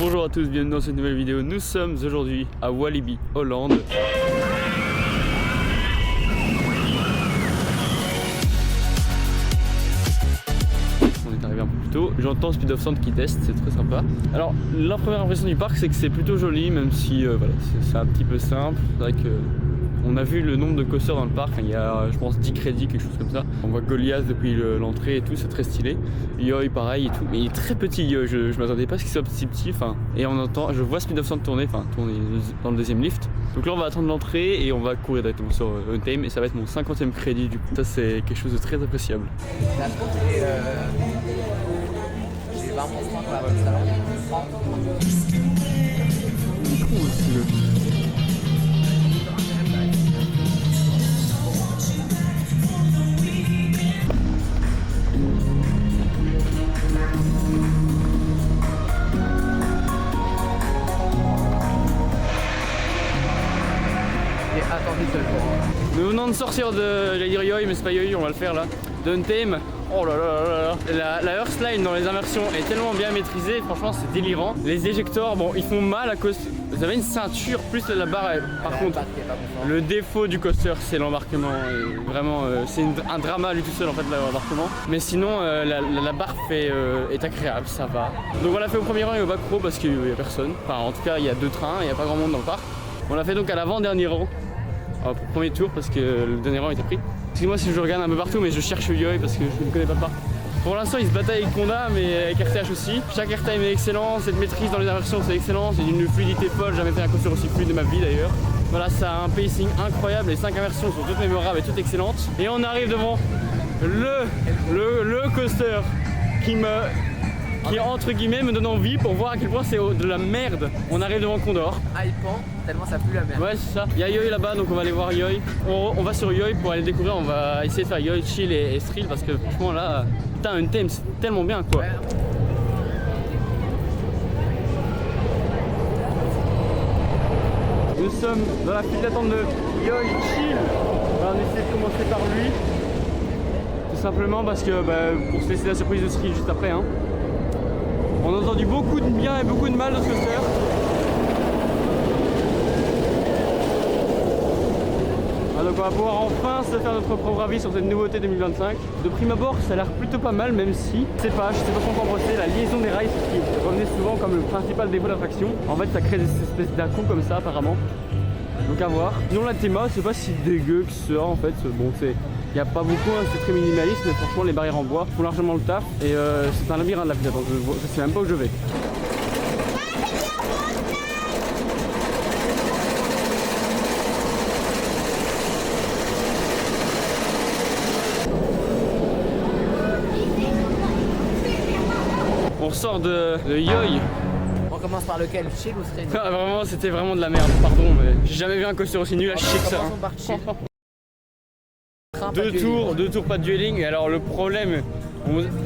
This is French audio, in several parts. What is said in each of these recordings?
Bonjour à tous, bienvenue dans cette nouvelle vidéo. Nous sommes aujourd'hui à Walibi, Hollande. On est arrivé un peu plus tôt. J'entends Speed of Sound qui teste, c'est très sympa. Alors la première impression du parc, c'est que c'est plutôt joli, même si voilà, c'est un petit peu simple. C'est vrai que on a vu le nombre de coasters dans le parc, il y a je pense 10 crédits, quelque chose comme ça. On voit Goliath depuis l'entrée et tout, c'est très stylé. Yoi pareil et tout, mais il est très petit Yoi, je m'attendais pas à ce qu'il soit si petit. Et on entend, je vois Speed of Sound tourner dans le deuxième lift. Donc là on va attendre l'entrée et on va courir directement sur Untamed et ça va être mon 50e crédit du coup. Ça c'est quelque chose de très appréciable. La faute est j'ai 20 francs pour la remise alors. Nous venons de sortir de, j'allais dire Yoi mais c'est pas Yoi, on va le faire là, de Untamed. Oh là là là là, la Earthline dans les immersions est tellement bien maîtrisée, franchement c'est délirant. Les éjecteurs, bon ils font mal à cause, vous avez une ceinture plus la barre, par contre le défaut du coaster c'est l'embarquement, vraiment c'est un drama lui tout seul en fait l'embarquement. Mais sinon la barre est agréable, ça va. Donc on l'a fait au premier rang et au back row parce qu'il n'y a personne, enfin en tout cas il y a deux trains, il n'y a pas grand monde dans le parc. On l'a fait donc à l'avant-dernier rang. Pour le premier tour parce que le dernier rang était pris. Excusez-moi si je regarde un peu partout mais je cherche Yoi parce que je ne connais pas le parc. Pour l'instant il se bataille avec Conda mais avec RTH aussi. Chaque airtime est excellent, cette maîtrise dans les inversions c'est excellent, c'est d'une fluidité folle, jamais fait un coaster aussi fluide de ma vie d'ailleurs. Voilà, ça a un pacing incroyable, les 5 inversions sont toutes mémorables et toutes excellentes. Et on arrive devant le coaster qui entre guillemets me donne envie pour voir à quel point c'est de la merde. On arrive devant Condor. Hypant, tellement ça pue la merde. Ouais c'est ça. Il y a Yoi là-bas donc on va aller voir Yoi. On va sur Yoi pour aller découvrir, on va essayer de faire Yoi, Chill et Thrill parce que franchement là, putain Untamed c'est tellement bien quoi. Ouais. Nous sommes dans la file d'attente de Yoi Chill. On va essayer de commencer par lui. Tout simplement parce que pour se laisser la surprise de Thrill juste après hein. On a entendu beaucoup de bien et beaucoup de mal de ce coaster. Donc on va pouvoir enfin se faire notre propre avis sur cette nouveauté 2025. De prime abord ça a l'air plutôt pas mal même si je sais pas pourquoi en penser, la liaison des rails qui revenait souvent comme le principal défaut d'attraction. En fait ça crée des espèces d'à-coups comme ça apparemment. Donc à voir. Sinon la théma c'est pas si dégueu que ça en fait. Bon il n'y a pas beaucoup, hein, c'est très minimaliste mais franchement les barrières en bois font largement le taf. Et c'est un labyrinthe la file d'attente, je sais même pas où je vais. On sort de Yoi. On commence par lequel? Chill ou Thrill? Vraiment c'était vraiment de la merde, pardon mais j'ai jamais vu un coaster aussi nul à chier que ça. Commençons par Chill. Deux tours pas de dueling. Et alors le problème,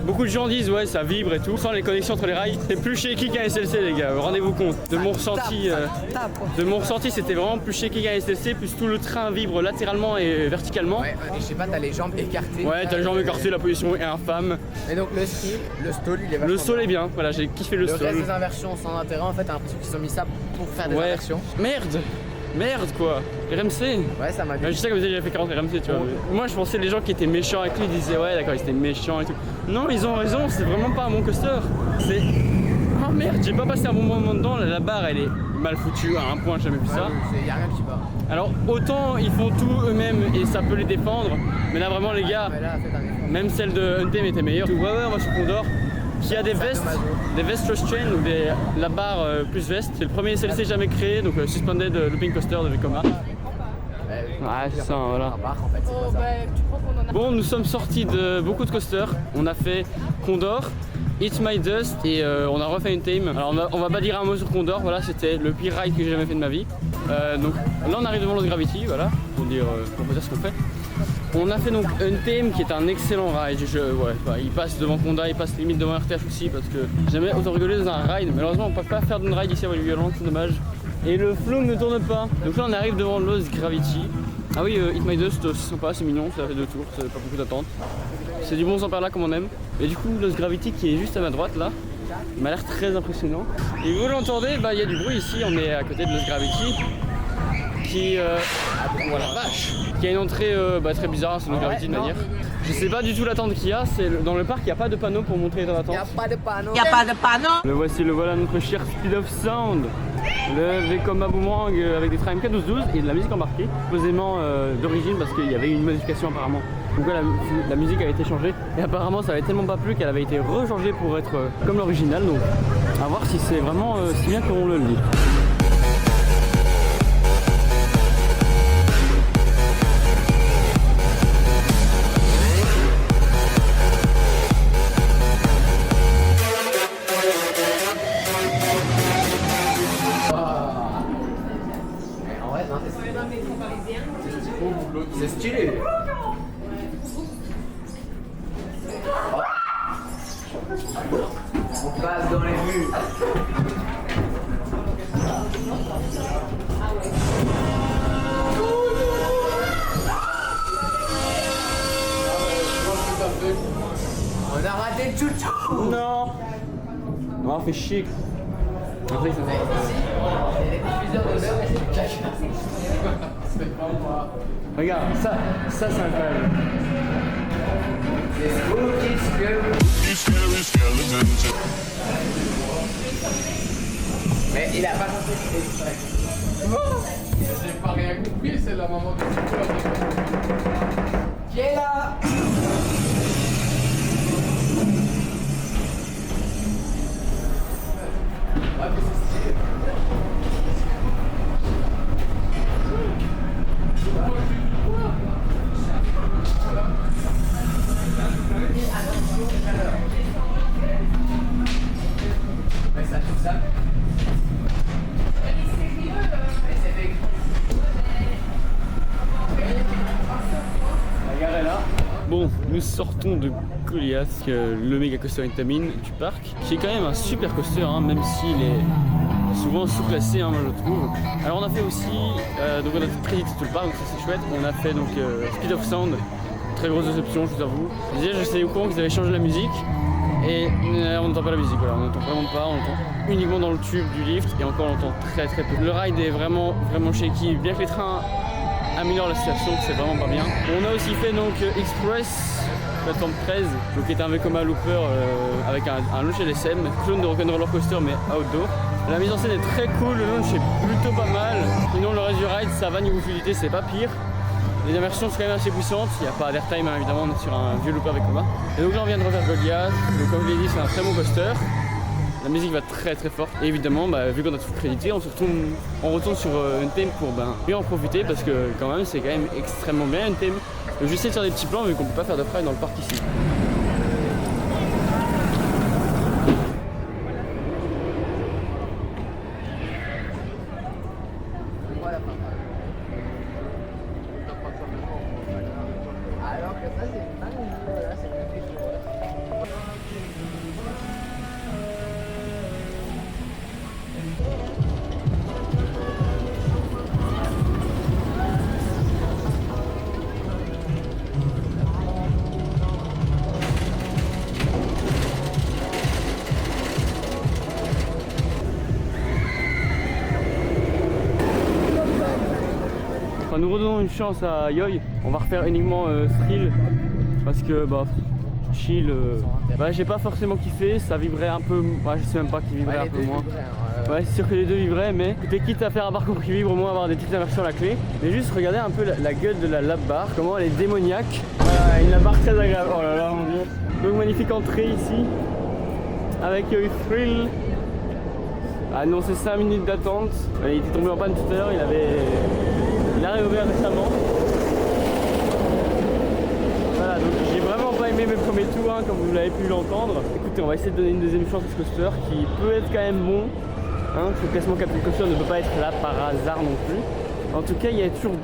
beaucoup de gens disent ouais ça vibre et tout, sans les connexions entre les rails. C'est plus shaky qu'un SLC les gars, rendez-vous compte. De mon ressenti c'était vraiment plus shaky qu'un SLC, plus tout le train vibre latéralement et verticalement. Ouais, je sais pas, t'as les jambes écartées. Ouais t'as les jambes écartées, la position est infâme. Et donc le style, le stall il est vachement. Le stall est bien, voilà j'ai kiffé le stall. Le reste des inversions sans intérêt en fait, t'as l'impression qu'ils ont mis ça pour faire des inversions. Merde quoi, RMC. Ouais ça m'a dit. Je sais que vous avez fait 40 RMC tu vois. Moi je pensais les gens qui étaient méchants avec lui disaient ouais d'accord ils étaient méchants et tout. Non ils ont raison, c'est vraiment pas un bon coaster. C'est... Oh merde, j'ai pas passé un bon moment dedans, la barre elle est mal foutue à un point, j'ai jamais vu ça. Y a rien qui va. Alors autant ils font tout eux-mêmes et ça peut les défendre, mais là vraiment les gars, même celle de Untamed était meilleure. Ouais on va sur Condor. Qui a des vestes Trust Chain ou la barre plus veste. C'est le premier SLC jamais créé, donc Suspended Looping Coaster de Vekoma. Ouais c'est ça voilà. Bon nous sommes sortis de beaucoup de coasters. On a fait Condor, It's My Dust et on a refait Untamed. Alors on va pas dire un mot sur Condor, voilà c'était le pire ride que j'ai jamais fait de ma vie. Donc là on arrive devant Lost Gravity, voilà, pour dire ce qu'on fait. On a fait donc Untamed qui est un excellent ride. Il passe devant Conda, il passe limite devant RTH aussi parce que j'ai jamais autant rigolé dans un ride. Malheureusement on peut pas faire d'une ride ici à Walibi Hollande, c'est dommage. Et le flow ne tourne pas. Donc là on arrive devant Lost Gravity. Ah oui, Hit My Dust, c'est sympa, c'est mignon, ça fait 2 tours, c'est pas beaucoup d'attente. C'est du bon sans par là comme on aime. Et du coup, Lost Gravity qui est juste à ma droite là, Il m'a l'air très impressionnant. Et vous l'entendez, il y a du bruit ici, on est à côté de Lost Gravity. Qui voilà, vache, qui a une entrée très bizarre, c'est Lost Gravity de manière. Je sais pas du tout l'attente qu'il y a, dans le parc il n'y a pas de panneau pour montrer l'état d'attente. Il n'y a pas de panneau. Il n'y a pas de panneau. Le voilà notre cher Speed of Sound. Le Vekoma Boomerang avec des trains MK1212 et de la musique embarquée, posément d'origine parce qu'il y avait une modification apparemment. Donc là, la musique avait été changée et apparemment ça avait tellement pas plu qu'elle avait été rechangée pour être comme l'original. Donc à voir si c'est vraiment si bien qu'on le dit. C'est stylé. On passe dans les vues. On a raté le chouchou. Non. On fait chier. Après, Il y a des diffuseurs d'odeur et c'est du caca. C'est pas moi. regarde, ça c'est incroyable. C'est spooky skeletons. Mais il a pas compris que c'était extrait. J'ai pas rien compris, c'est la maman de Chico. Qui est là? Bon, nous sortons de Goliath, le méga coaster Intamin du parc, qui est quand même un super coaster, même s'il est souvent sous-classé, moi je trouve. Alors on a fait aussi, donc on a très vite tout le parc, donc ça c'est chouette. On a fait donc Speed of Sound, très grosse déception, je vous avoue. Déjà je sais au courant qu'ils avaient changé la musique et on n'entend pas la musique, voilà, on n'entend vraiment pas, on entend uniquement dans le tube du lift et encore on entend très peu. Le ride est vraiment shaky, bien que les trains améliore la situation, c'est vraiment pas bien. On a aussi fait donc Express, plateforme 13, donc qui est un Vekoma Looper avec un launch LSM, clone de Rock'n'Roller Coaster mais outdoor. La mise en scène est très cool, le launch est plutôt pas mal. Sinon le reste du ride ça va, niveau fluidité c'est pas pire. Les immersions sont quand même assez puissantes, il n'y a pas d'airtime évidemment, on est sur un vieux looper Vekoma. Et donc là on vient de refaire Goliath, donc comme je l'ai dit c'est un très bon coaster. La musique va très fort et évidemment vu qu'on a tout crédité on retourne sur Untamed pour bien en profiter parce que quand même c'est quand même extrêmement bien Untamed. Je vais essayer de faire des petits plans vu qu'on peut pas faire de ride dans le parc ici. Alors que ça c'est pas nouveau, là c'est quelque chose. Enfin, nous redonnons une chance à Yoy, on va refaire uniquement Thrill parce que chill, j'ai pas forcément kiffé, ça vibrait un peu, je sais même pas qui vibrait un peu moins. Ouais, c'est sûr que les deux vibraient, mais t'es quitte à faire un parcours qui vibre, au moins avoir des petites inversions à la clé. Mais juste regardez un peu la gueule de la lap bar, comment elle est démoniaque. Voilà, une lap bar très agréable, oh là là mon dieu. Donc magnifique entrée ici, avec Thrill. Ah non, c'est 5 minutes d'attente, il était tombé en panne tout à l'heure, il a réouvert récemment. Voilà, donc j'ai vraiment pas aimé mes premiers tours, comme vous l'avez pu l'entendre. Écoutez, on va essayer de donner une deuxième chance à ce coaster qui peut être quand même bon. Ce classement Captain Coaster ne peut pas être là par hasard non plus. En tout cas, il y a toujours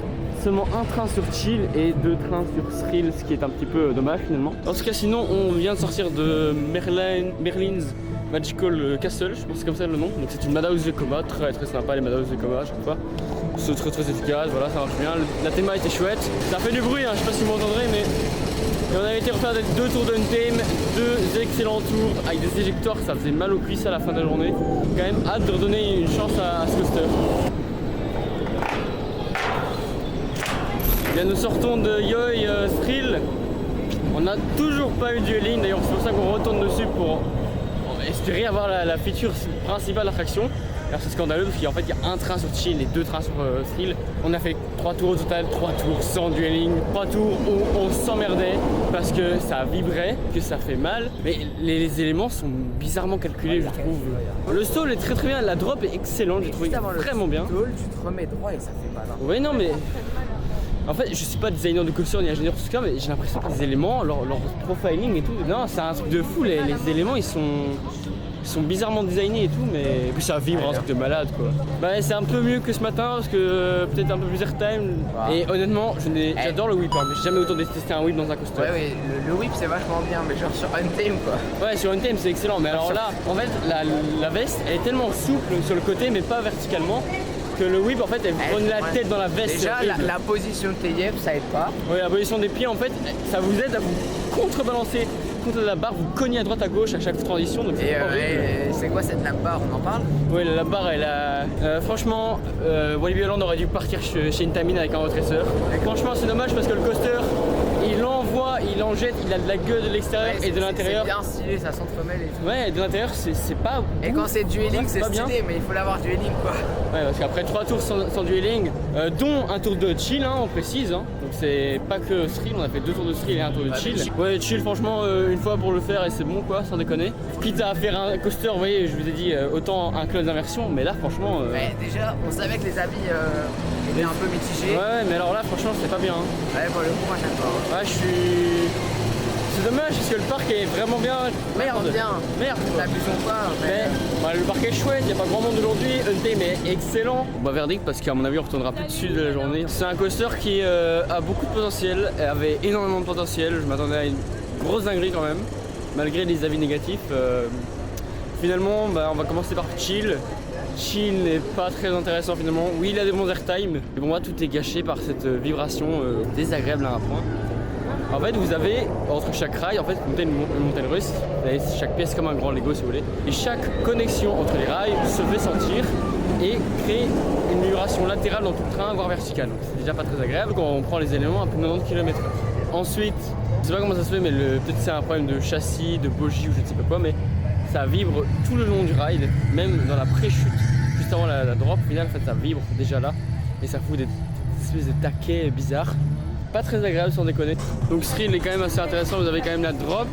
seulement un train sur Chill et 2 trains sur Thrill, ce qui est un petit peu dommage finalement. En tout cas, sinon, on vient de sortir de Merlin's Magical Castle, je pense que c'est comme ça le nom. Donc c'est une Madhouse Vekoma, très sympa les Madhouse Vekoma à chaque fois. C'est très efficace, voilà, ça marche bien. La théma était chouette. Ça fait du bruit, je sais pas si vous m'entendrez, mais Et on avait été refaire 2 tours d'Untamed, 2 excellents tours avec des éjecteurs, ça faisait mal aux cuisses à la fin de la journée. Quand même hâte de redonner une chance à ce coaster. Bien, nous sortons de Yoi Thrill. On n'a toujours pas eu de dueling, d'ailleurs c'est pour ça qu'on retourne dessus pour espérer avoir la feature principale d'attraction. Alors c'est scandaleux parce qu'en fait il y a un train sur Chill et 2 trains sur Thrill. On a fait 3 tours au total, 3 tours sans dueling, 3 tours où on s'emmerdait parce que ça vibrait, que ça fait mal. Mais les éléments sont bizarrement calculés, je trouve. Le stall est très très bien, la drop est excellente, j'ai trouvé vraiment bien. Le stall, tu te remets droit et ça fait mal. Oui non mais... En fait, je suis pas designer de coaster ni ingénieur tout ça, mais j'ai l'impression que les éléments, leur profiling et tout, non, c'est un truc de fou. Les éléments, ils sont bizarrement designés et tout, mais puis ça vibre, un truc de malade quoi. Bah, c'est un peu mieux que ce matin parce que peut-être un peu plus airtime. Et honnêtement, j'adore le whip, hein, mais j'ai jamais autant testé un whip dans un coaster. Ouais, oui, le whip c'est vachement bien, mais genre sur Untamed quoi. Ouais, sur Untamed c'est excellent, mais alors là, en fait, la veste, elle est tellement souple sur le côté, mais pas verticalement, que le whip en fait elle prend la tête dans la veste. Déjà la position de tes yeux ça aide pas. Oui, la position des pieds en fait ça vous aide à vous contrebalancer contre la barre, vous cognez à droite à gauche à chaque transition. Donc et c'est quoi cette lap bar, on en parle? Oui, la lap bar elle a... franchement Walibi Holland aurait dû partir chez Intamin avec un retraceur. Franchement c'est dommage parce que le coaster il envoie, il en jette, il a de la gueule de l'extérieur et de l'intérieur. C'est bien stylé, ça s'entremêle et tout. Ouais, de l'intérieur c'est pas... Et quand c'est dueling c'est stylé, bien. Mais il faut l'avoir dueling quoi. Ouais, parce qu'après 3 tours sans dueling, dont un tour de chill, hein, on précise. Hein. Donc c'est pas que thrill, on a fait 2 tours de thrill et un tour de chill. Ouais, chill franchement une fois pour le faire et c'est bon quoi, sans déconner. Quitte à faire un coaster, vous voyez, je vous ai dit autant un club d'inversion, mais là franchement... Mais déjà, on savait que les avis étaient un peu mitigés. Ouais, mais alors là franchement c'est pas bien. Hein. Ouais, pour le coup moi j'aime pas. Ouais, je suis... C'est dommage parce que le parc est vraiment bien. Merde. Merde. N'abusons pas. Mais bah, le parc est chouette, il n'y a pas grand monde aujourd'hui. Untamed est excellent. Bah verdict parce qu'à mon avis on retournera plus dessus de la journée. C'est un coaster qui a beaucoup de potentiel, avait énormément de potentiel. Je m'attendais à une grosse dinguerie quand même, malgré les avis négatifs. Finalement bah, on va commencer par Chill. Chill n'est pas très intéressant finalement. Oui il a des bons airtime, mais bon moi tout est gâché par cette vibration désagréable à un point. En fait, vous avez entre chaque rail, en fait, une montagne russe, vous avez chaque pièce comme un grand Lego si vous voulez, et chaque connexion entre les rails se fait sentir et crée une vibration latérale dans tout le train, voire verticale. C'est déjà pas très agréable quand on prend les éléments à plus de 90 km/h. Ensuite, je sais pas comment ça se fait, mais peut-être c'est un problème de châssis, de bogie ou je ne sais pas quoi, mais ça vibre tout le long du ride, même dans la pré-chute, juste avant la drop finale, en fait, ça vibre déjà là, et ça fout des espèces de taquets bizarres. Pas très agréable sans déconner. Donc thrill est quand même assez intéressant, vous avez quand même la drop.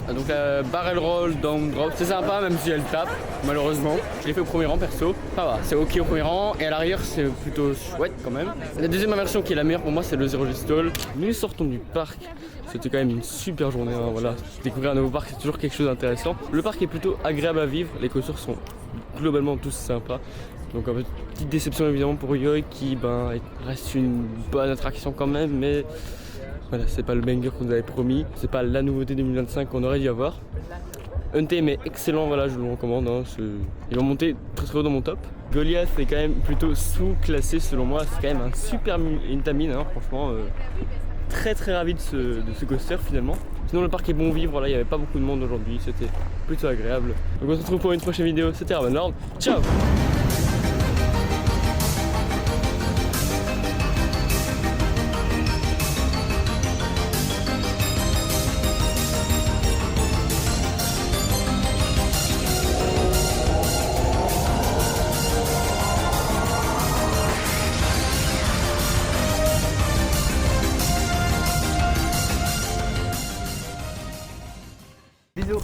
Donc la barrel roll, down drop, c'est sympa même si elle tape, malheureusement. Je l'ai fait au premier rang perso, ça va, c'est ok au premier rang et à l'arrière c'est plutôt chouette quand même. La deuxième version qui est la meilleure pour moi c'est le 0G stall. Nous sortons du parc, c'était quand même une super journée, hein, voilà. Découvrir un nouveau parc c'est toujours quelque chose d'intéressant. Le parc est plutôt agréable à vivre, les coasters sont globalement tous sympas. Donc en fait, petite déception évidemment pour Yoi qui reste une bonne attraction quand même, mais voilà, c'est pas le banger qu'on nous avait promis, c'est pas la nouveauté 2025 qu'on aurait dû avoir. Untamed est excellent, voilà, je vous le recommande, hein, il va monter très très haut dans mon top. Goliath est quand même plutôt sous-classé selon moi, c'est quand même un super Intamin, hein, franchement, très très ravi de ce coaster finalement. Sinon le parc est bon vivre, voilà, il n'y avait pas beaucoup de monde aujourd'hui, c'était plutôt agréable. Donc on se retrouve pour une prochaine vidéo, c'était Urban Lord, ciao. Bisous.